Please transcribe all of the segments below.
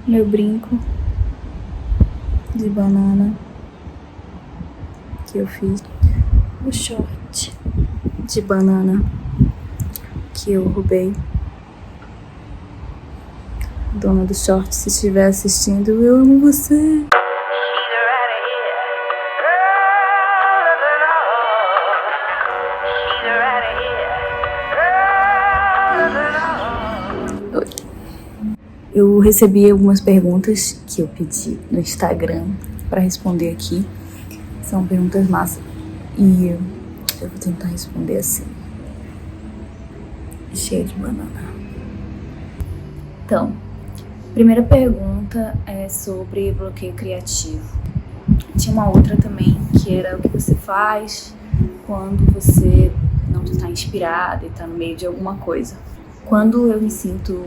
meu brinco de banana que eu fiz, o short de banana que eu roubei. Dona do short, se estiver assistindo, eu amo você. Eu recebi algumas perguntas que eu pedi no Instagram para responder aqui. São perguntas massas e eu vou tentar responder assim, cheia de banana. Então, primeira pergunta é sobre bloqueio criativo. Tinha uma outra também, que era o que você faz quando você não está inspirada e está no meio de alguma coisa. Quando eu me sinto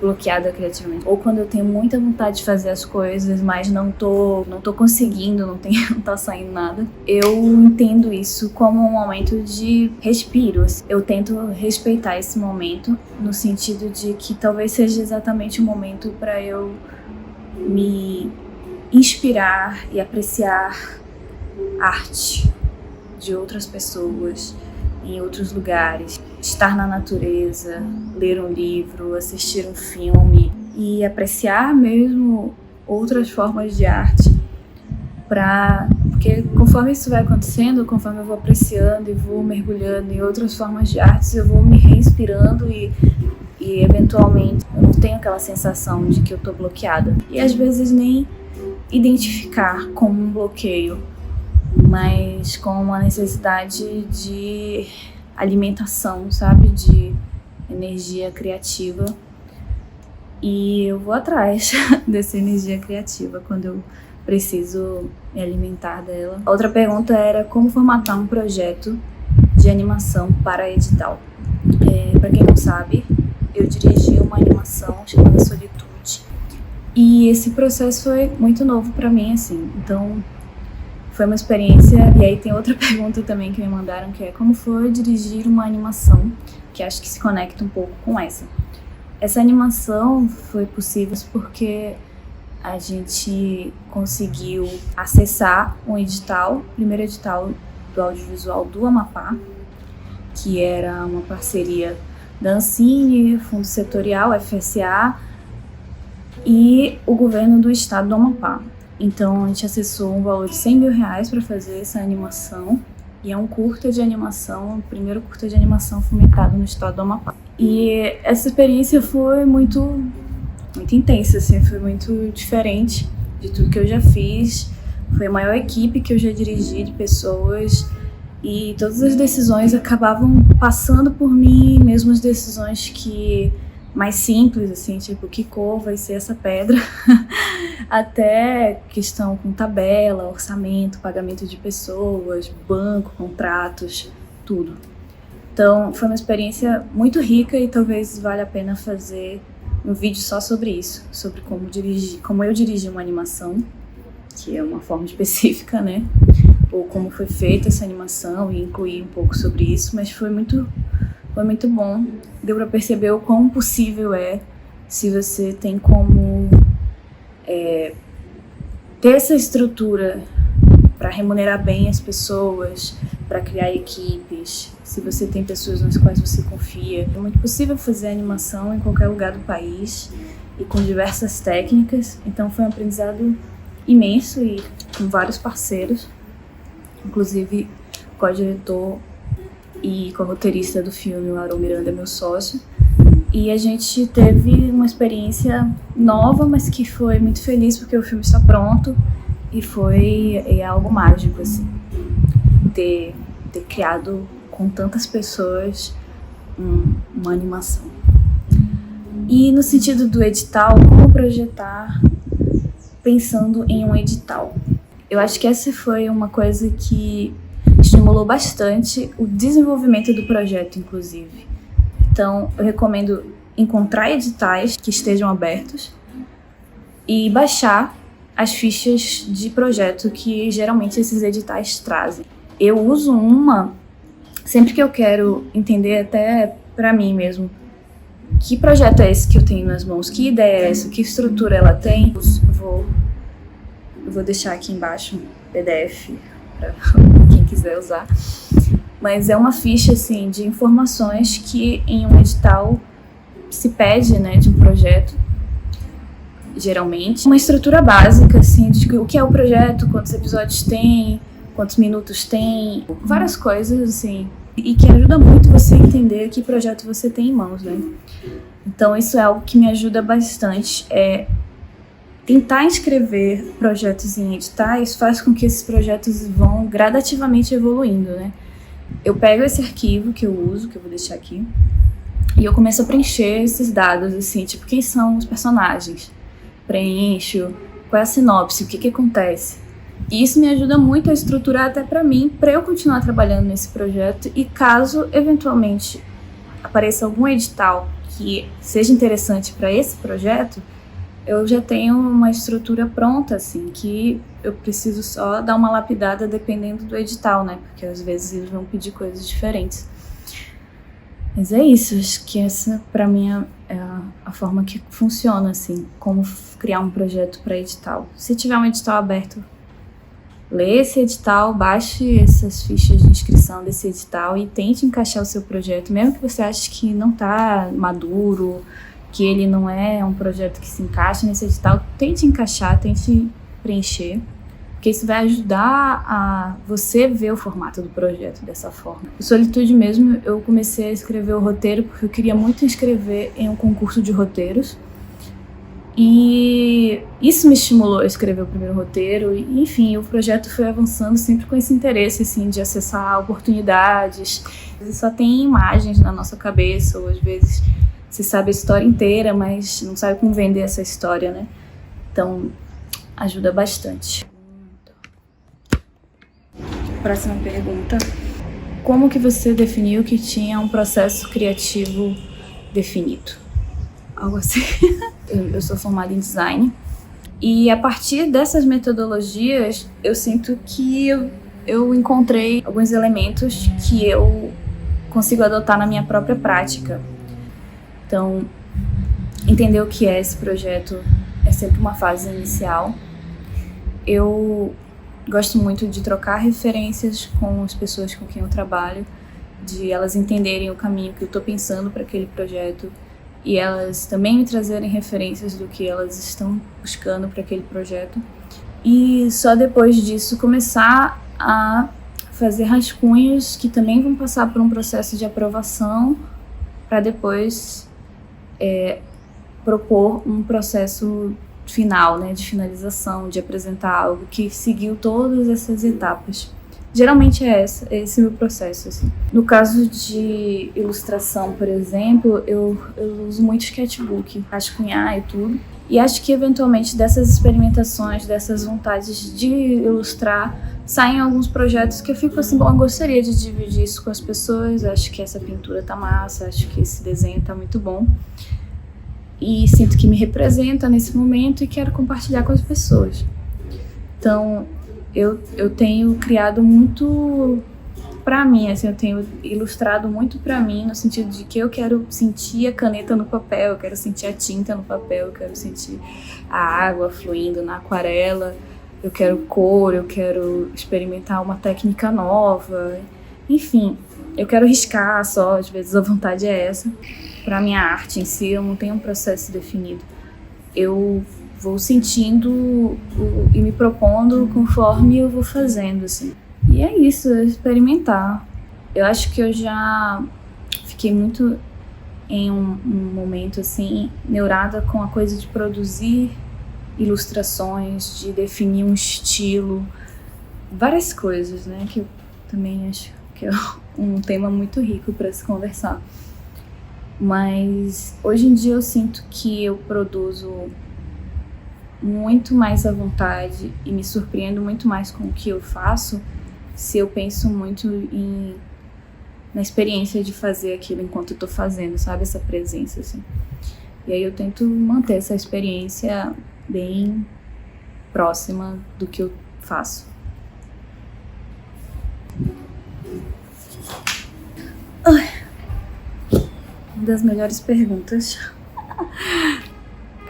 bloqueada criativamente, ou quando eu tenho muita vontade de fazer as coisas, mas não tô conseguindo, não tá saindo nada, eu entendo isso como um momento de respiro. Eu tento respeitar esse momento, no sentido de que talvez seja exatamente o momento para eu me inspirar e apreciar arte de outras pessoas em outros lugares, estar na natureza, ler um livro, assistir um filme e apreciar mesmo outras formas de arte, porque conforme isso vai acontecendo, conforme eu vou apreciando e vou mergulhando em outras formas de arte, eu vou me reinspirando e eventualmente eu não tenho aquela sensação de que eu tô bloqueada. E às vezes nem identificar como um bloqueio, mas com uma necessidade de alimentação, sabe? De energia criativa. E eu vou atrás dessa energia criativa quando eu preciso me alimentar dela. A outra pergunta era como formatar um projeto de animação para edital. Para quem não sabe, eu dirigi uma animação chamada Solitude. E esse processo foi muito novo para mim, assim. Então, foi uma experiência. E aí tem outra pergunta também que me mandaram, que é como foi dirigir uma animação, que acho que se conecta um pouco com essa. Essa animação foi possível porque a gente conseguiu acessar um edital, o primeiro edital do audiovisual do Amapá, que era uma parceria da Ancine, Fundo Setorial, FSA e o governo do estado do Amapá. Então a gente acessou um valor de R$100 mil para fazer essa animação, e é um curta de animação, o primeiro curta de animação fomentado no estado do Amapá. E essa experiência foi muito intensa, assim, foi muito diferente de tudo que eu já fiz. Foi a maior equipe que eu já dirigi de pessoas, e todas as decisões acabavam passando por mim, mesmo as decisões que mais simples, assim, tipo, que cor vai ser essa pedra, até questão com tabela, orçamento, pagamento de pessoas, banco, contratos, tudo. Então, foi uma experiência muito rica e talvez valha a pena fazer um vídeo só sobre isso, sobre como eu dirigi uma animação, que é uma forma específica, né? Ou como foi feita essa animação e incluir um pouco sobre isso, mas foi muito bom. Deu pra perceber o quão possível é, se você tem como ter essa estrutura para remunerar bem as pessoas, para criar equipes, se você tem pessoas nas quais você confia. É muito possível fazer animação em qualquer lugar do país e com diversas técnicas. Então foi um aprendizado imenso e com vários parceiros, inclusive o co-diretor e co-roteirista do filme, o Aaron Miranda, meu sócio. E a gente teve uma experiência nova, mas que foi muito feliz porque o filme está pronto e é algo mágico, assim, ter criado com tantas pessoas uma animação. E no sentido do edital, como projetar pensando em um edital? Eu acho que essa foi uma coisa que estimulou bastante o desenvolvimento do projeto, inclusive. Então, eu recomendo encontrar editais que estejam abertos e baixar as fichas de projeto que geralmente esses editais trazem. Eu uso uma sempre que eu quero entender, até para mim mesmo, que projeto é esse que eu tenho nas mãos, que ideia é essa, que estrutura ela tem. Eu vou deixar aqui embaixo um PDF para quem quiser usar. Mas é uma ficha assim, de informações que em um edital se pede, né, de um projeto, geralmente. Uma estrutura básica assim, de o que é o projeto, quantos episódios tem, quantos minutos tem, várias coisas assim. E que ajuda muito você a entender que projeto você tem em mãos, né? Então isso é algo que me ajuda bastante. Tentar inscrever projetos em editais faz com que esses projetos vão gradativamente evoluindo, né? Eu pego esse arquivo que eu uso, que eu vou deixar aqui, e eu começo a preencher esses dados, assim, tipo, quem são os personagens? Preencho, qual é a sinopse, o que acontece? E isso me ajuda muito a estruturar até para mim, para eu continuar trabalhando nesse projeto, e caso eventualmente apareça algum edital que seja interessante para esse projeto, eu já tenho uma estrutura pronta, assim, que eu preciso só dar uma lapidada dependendo do edital, né? Porque às vezes eles vão pedir coisas diferentes. Mas é isso, acho que essa para mim é a forma que funciona, assim, como criar um projeto para edital. Se tiver um edital aberto, lê esse edital, baixe essas fichas de inscrição desse edital e tente encaixar o seu projeto, mesmo que você ache que não está maduro, que ele não é um projeto que se encaixa nesse edital, tente encaixar, tente preencher, porque isso vai ajudar a você ver o formato do projeto dessa forma. O Solitude mesmo, eu comecei a escrever o roteiro porque eu queria muito inscrever em um concurso de roteiros, e isso me estimulou a escrever o primeiro roteiro, e enfim, o projeto foi avançando sempre com esse interesse, assim, de acessar oportunidades. Às vezes só tem imagens na nossa cabeça, ou às vezes você sabe a história inteira, mas não sabe como vender essa história, né? Então, ajuda bastante. Próxima pergunta. Como que você definiu que tinha um processo criativo definido? Algo assim. Eu sou formada em design e a partir dessas metodologias eu sinto que eu encontrei alguns elementos que eu consigo adotar na minha própria prática. Então, entender o que é esse projeto é sempre uma fase inicial. Eu gosto muito de trocar referências com as pessoas com quem eu trabalho, de elas entenderem o caminho que eu estou pensando para aquele projeto e elas também me trazerem referências do que elas estão buscando para aquele projeto. E só depois disso começar a fazer rascunhos que também vão passar por um processo de aprovação para depois propor um processo final, né, de finalização, de apresentar algo que seguiu todas essas etapas. Geralmente é esse meu processo, assim. No caso de ilustração, por exemplo, eu uso muito sketchbook, rascunhar e tudo. E acho que eventualmente dessas experimentações, dessas vontades de ilustrar, saem alguns projetos que eu fico assim, bom, eu gostaria de dividir isso com as pessoas, acho que essa pintura tá massa, acho que esse desenho tá muito bom. E sinto que me representa nesse momento e quero compartilhar com as pessoas. Então, eu tenho criado muito pra mim, assim, eu tenho ilustrado muito pra mim, no sentido de que eu quero sentir a caneta no papel, eu quero sentir a tinta no papel, eu quero sentir a água fluindo na aquarela, eu quero cor, eu quero experimentar uma técnica nova, enfim, eu quero riscar só, às vezes a vontade é essa. Pra minha arte em si, eu não tenho um processo definido. Eu vou sentindo e me propondo conforme eu vou fazendo, assim. E é isso, é experimentar. Eu acho que eu já fiquei muito em um momento, assim, neurada com a coisa de produzir ilustrações, de definir um estilo, várias coisas, né, que eu também acho que é um tema muito rico para se conversar. Mas hoje em dia eu sinto que eu produzo muito mais à vontade e me surpreendo muito mais com o que eu faço se eu penso muito na experiência de fazer aquilo enquanto eu tô fazendo, sabe? Essa presença, assim. E aí eu tento manter essa experiência bem próxima do que eu faço. Uma das melhores perguntas.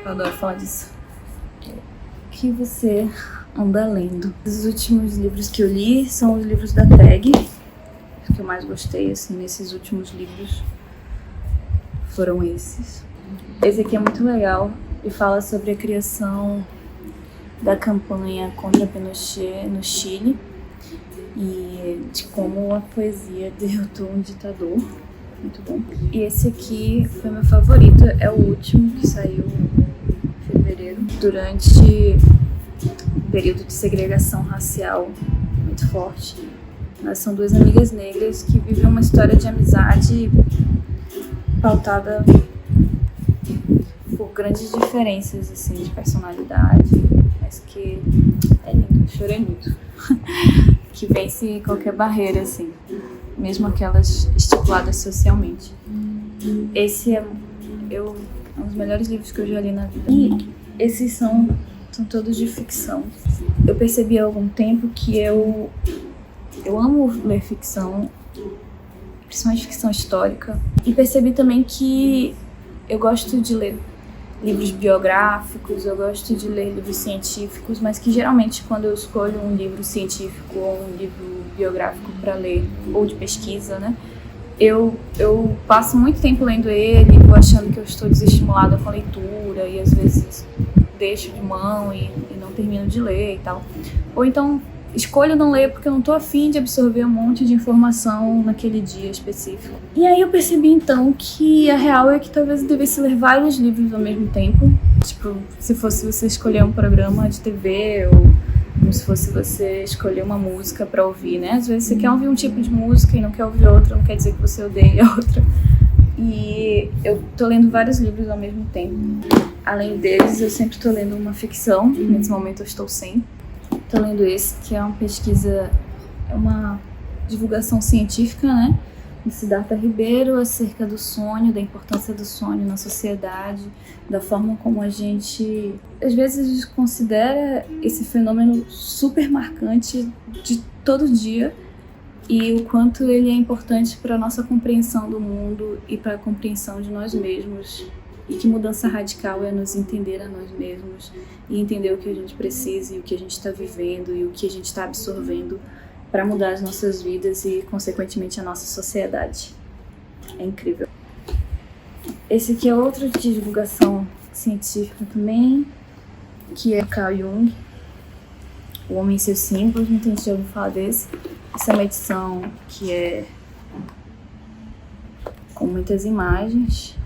Eu adoro falar disso. O que você anda lendo? Os últimos livros que eu li são os livros da Tag. Os que eu mais gostei, assim, nesses últimos livros foram esses. Esse aqui é muito legal e fala sobre a criação da campanha contra Pinochet no Chile e de como a poesia derrotou um ditador. Muito bom. E esse aqui foi meu favorito, é o último que saiu em fevereiro, durante um período de segregação racial muito forte. Elas são duas amigas negras que vivem uma história de amizade pautada por grandes diferenças assim, de personalidade, mas que é lindo, chorei muito. Que vence qualquer barreira, assim, mesmo aquelas estipuladas socialmente. Esse é um dos melhores livros que eu já li na vida. E esses são todos de ficção. Eu percebi há algum tempo que eu amo ler ficção, principalmente ficção histórica. E percebi também que eu gosto de ler livros biográficos, eu gosto de ler livros científicos, mas que geralmente quando eu escolho um livro científico ou um livro biográfico para ler, ou de pesquisa, né, eu passo muito tempo lendo ele, vou achando que eu estou desestimulada com a leitura e às vezes deixo de mão e não termino de ler e tal. Ou então escolho não ler porque eu não tô afim de absorver um monte de informação naquele dia específico. E aí eu percebi então que a real é que talvez eu devesse ler vários livros ao mesmo tempo. Tipo, se fosse você escolher um programa de TV ou como se fosse você escolher uma música pra ouvir, né? Às vezes você quer ouvir um tipo de música e não quer ouvir outra, não quer dizer que você odeia a outra. E eu tô lendo vários livros ao mesmo tempo. Além deles, eu sempre tô lendo uma ficção. Nesse momento eu estou sem. Tô lendo esse, que é uma pesquisa, é uma divulgação científica, né, de Siddhartha Ribeiro acerca do sonho, da importância do sonho na sociedade, da forma como a gente, às vezes, considera esse fenômeno super marcante de todo dia e o quanto ele é importante para a nossa compreensão do mundo e para a compreensão de nós mesmos. E que mudança radical é nos entender a nós mesmos e entender o que a gente precisa e o que a gente está vivendo e o que a gente está absorvendo para mudar as nossas vidas e, consequentemente, a nossa sociedade. É incrível. Esse aqui é outro de divulgação científica também, que é Carl Jung, O Homem e Seus Símbolos. Não tem jeito de falar desse. Essa é uma edição que é com muitas imagens.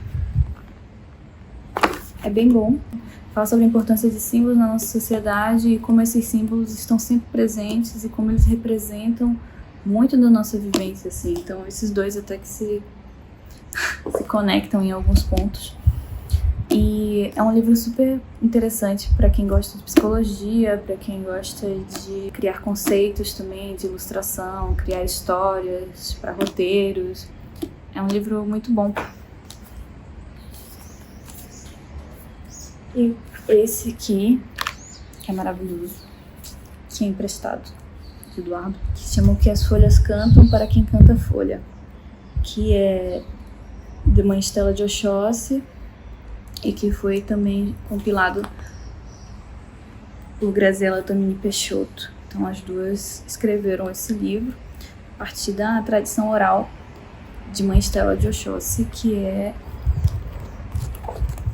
É bem bom. Fala sobre a importância de símbolos na nossa sociedade e como esses símbolos estão sempre presentes e como eles representam muito da nossa vivência, assim. Então, esses dois até que se conectam em alguns pontos. E é um livro super interessante para quem gosta de psicologia, para quem gosta de criar conceitos também, de ilustração, criar histórias para roteiros. É um livro muito bom. E esse aqui, que é maravilhoso, que é emprestado de Eduardo, que se chama O que as Folhas Cantam para Quem Canta Folha, que é de Mãe Stella de Oxóssi e que foi também compilado por Graziella Tomini Peixoto. Então as duas escreveram esse livro a partir da tradição oral de Mãe Stella de Oxóssi, que é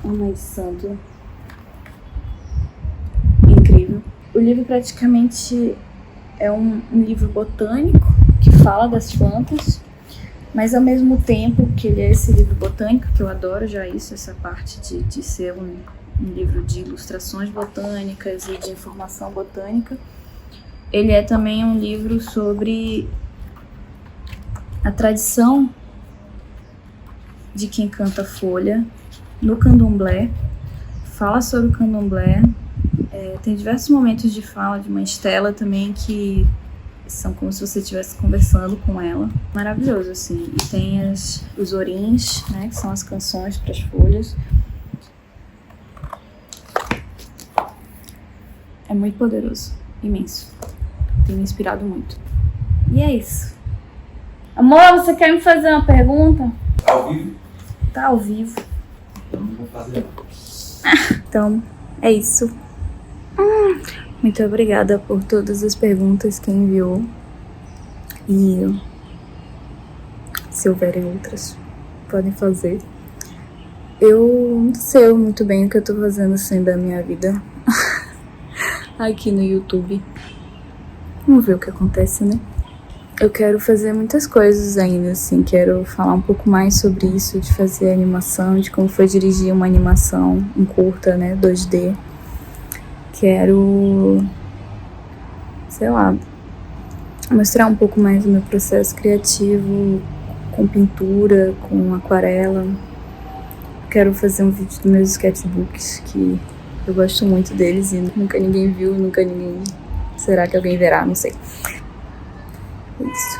uma mãe de santo incrível. O livro praticamente é um livro botânico que fala das plantas, mas ao mesmo tempo que ele é esse livro botânico, que eu adoro já isso, essa parte de ser um livro de ilustrações botânicas e de informação botânica, ele é também um livro sobre a tradição de quem canta folha no candomblé, fala sobre o candomblé. Tem diversos momentos de fala de Mãe Stella também que são como se você estivesse conversando com ela. Maravilhoso, assim. E tem os orins, né, que são as canções para as folhas. É muito poderoso, imenso. Tem me inspirado muito. E é isso. Amor, você quer me fazer uma pergunta? Ao vivo? tá ao vivo. Eu não vou fazer. Então, é isso. Muito obrigada por todas as perguntas que enviou. E se houverem outras, podem fazer. Eu não sei muito bem o que eu tô fazendo assim da minha vida aqui no YouTube. Vamos ver o que acontece, né? Eu quero fazer muitas coisas ainda, assim. Quero falar um pouco mais sobre isso, de fazer animação, de como foi dirigir uma animação, um curta, né, 2D. Quero, sei lá, mostrar um pouco mais do meu processo criativo com pintura, com aquarela. Quero fazer um vídeo dos meus sketchbooks, que eu gosto muito deles e nunca ninguém viu, nunca ninguém... Será que alguém verá? Não sei. É isso.